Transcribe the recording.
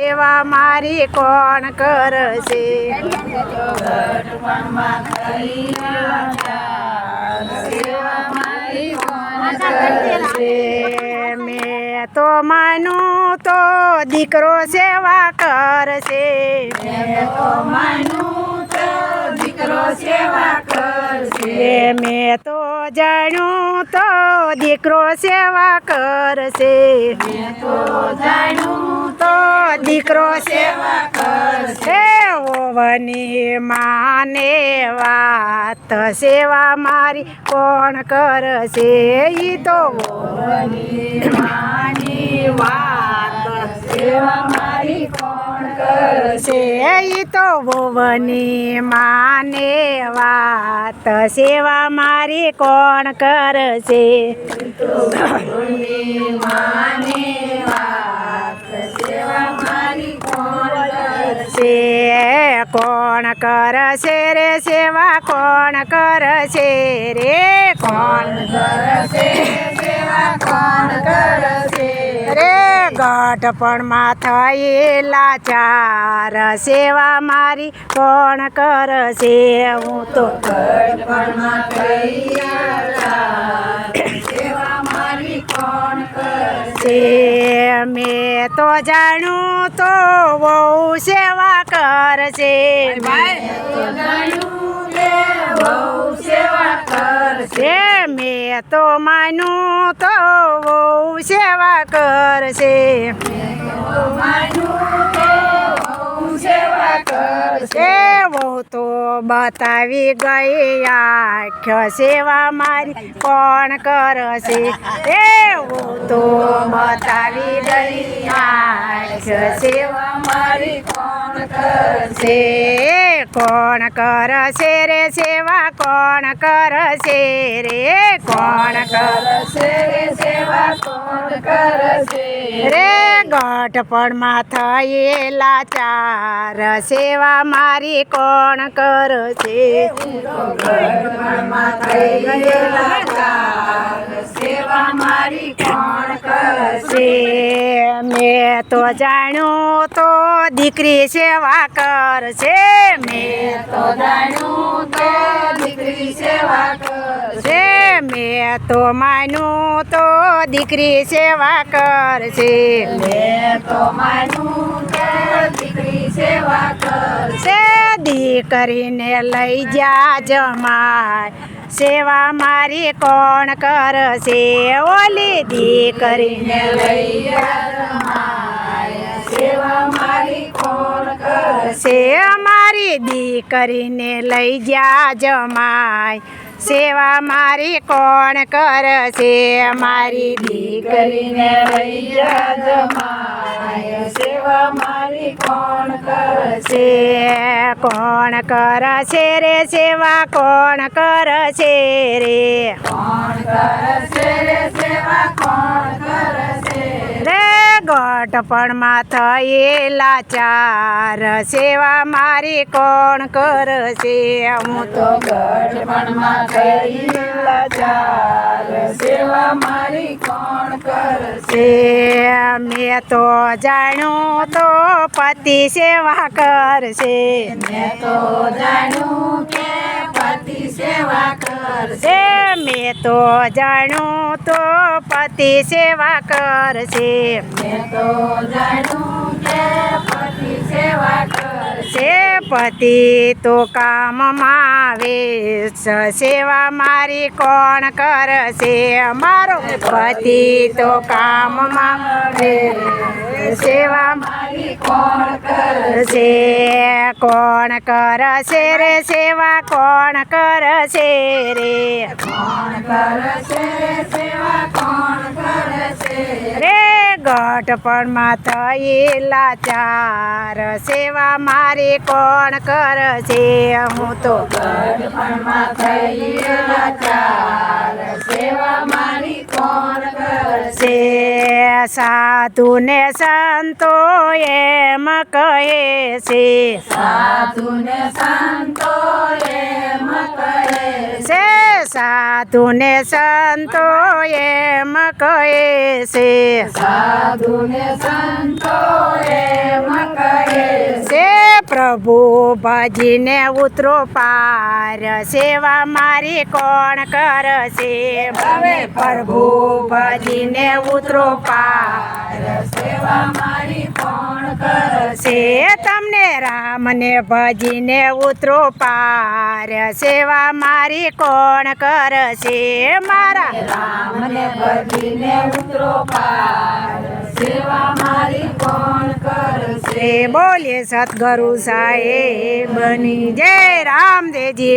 સેવા મારી કોણ કરશે? મેં તો માનું તો દીકરો સેવા કરશે. મેં તો જાણ્યું તો દીકરો સેવા કરશે. દીકરો સેવા કરશે. ઓવની માને વાત સેવા મારી કોણ કરશે? ઈ તો ઓવની માની વાત સેવા મારી કોણ કરશે? ઈ તો ઓવની માને વાત સેવા મારી કોણ કરશે? કોણ કરશે રે સેવા? કોણ કરશે રે? કોણ કરશે સેવા? કોણ કરશે રે? ગઢપણમાં થયેલા ચાર સેવા મારી કોણ કરશે? હું તો ગઢપણમાં થયેલા સેવા મારી કોણ કરશે? મેં તો જાણું તો બહુ સેવા કરશે. મેં તો માનું તો બહુ સેવા કરશે. બહુ તો બતાવી ગઈ આંખ સેવા મારી કોણ કરશે? બહુ તો બતાવી ગઈ આંખ સેવા મારી કોણ કરશે? કોણ કરશે રે સેવા? કોણ કરશે રે? કોણ કરશે રે સેવા? કોણ કરશે રે? ગઢપણમાં થયેલા ચાર સેવા મારી કોણ કરશે? ગઢપણમાં થયેલા ચાર સેવા મારી કોણ કરશે? મેં તો જાણ્યું તો દીકરી સેવા કરશે. મેં તો જાણ્યું તો દીકરી સેવા કરશે. મેં તો માનું તો દીકરી સેવા કરશે. મેં તો માનું તો દીકરી સેવા કરશે. દીકરીને લઈ જા જમાય સેવા મારી કોણ કરશે? ઓલી દીકરીને લઈ જા જમાય સેવા મારી કોણ કરશે? મારી દીકરીને લઈ જા જમાય સેવા મારી કોણ કરશે? મારી દીકરીને લઈ જા જમાય સેવા મારી કોણ કરશે? કોણ કરશે રે સેવા? કોણ કરશે રે? કોણ કરશે રે સેવા? કોણ કરશે રે? ગઢપણમાં થયેલા ચાર સેવા મારી કોણ કરશે? હું તો ગઢપણમાં થયેલા ચાર સેવા મારી કોણ કરશે? મેં તો જાણ્યું તો પતિ સેવા કરશે. મેં તો જાણ્યું કે પતિ સેવા કરશે. મેં તો જાણ્યું તો પતિ સેવા કરશે. મેં તો જાણ્યું કે પતિ સેવા કરશે. પતિ તો કામમાં આવે સેવા મારી કોણ કરશે? મારો પતિ તો કામમાં આવે સેવા મારી કોણ કરશે? કોણ કરશે રે સેવા? કોણ કરશે રે? કોણ કરશે રે સેવા? કોણ કરશે રે? ગઢપણમાં થયેલા ચાર સેવા મારી કોણ કરશે? હું તો ગઢપણમાં થયેલા ચાર સેવા મારી કોણ કરશે? સાધુ ને સંતો એમ કહે છે. સાધુ ને સંતો એમ કહે છે. સાધુ ને સંતો એમ કહે છે. સાધુ ને સંતો એમ પ્રભુ ભજીને ઉતરો પાર સેવા મારી કોણ કરશે હવે પ્રભુ ભજીને ઉતરો પાર સેવા મારી કોણ કરશે? તમને રામને ભજીને ઉતરો પાર સેવા મારી કોણ કરશે મારા રામને ભજીને ઉતરો પાર સેવા મારી કોણ કરશે? બોલીએ સદગુરુ સાહેબની જય રામદેવજી